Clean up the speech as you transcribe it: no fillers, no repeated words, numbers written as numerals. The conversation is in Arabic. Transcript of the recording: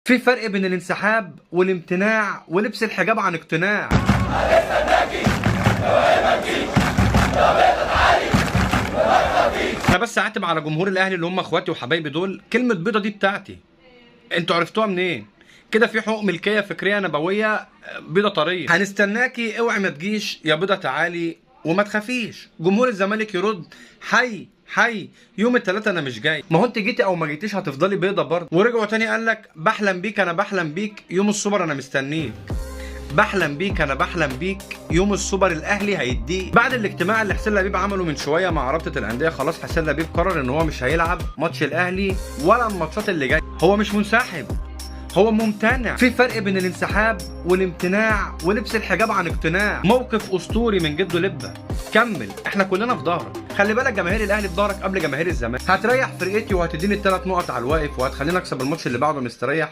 في فرق بين الانسحاب والامتناع ولبس الحجاب عن اقتناع. انا بس اعتب على جمهور الاهلي اللي هم اخواتي وحبايبي دول، كلمه بيضه دي بتاعتي، انتوا عرفتوها منين؟ كده في حقوق ملكيه فكريه نبويه، بيضه طريه. هنستناكي، اوعي ما تجيش يا بيضه، تعالي وما تخافيش. جمهور الزمالك يرد حي حي يوم الثلاثاء انا مش جاي. ما هو انت جيتي او ما جيتيش هتفضلي بيضه برضه. ورجعوا تاني قال لك بحلم بيك انا بحلم بيك يوم السوبر انا مستنيك. بحلم بيك انا بحلم بيك يوم السوبر الاهلي هيديك. بعد الاجتماع اللي حسين لبيب عمله من شويه مع رابطه الانديه، خلاص حسين لبيب قرر ان هو مش هيلعب ماتش الاهلي ولا الماتشات اللي جايه. هو مش منسحب، هو ممتنع. في فرق بين الانسحاب والامتناع ولبس الحجاب عن اقتناع. موقف اسطوري من جده لبه. كمل، احنا كلنا في ظهرك. خلي بالك جماهير الاهلي في ظهرك قبل جماهير الزمالك. هتريح فرقتي وهتديني ال3 نقط على الواقف وهتخليني اكسب الماتش اللي بعده مستريح.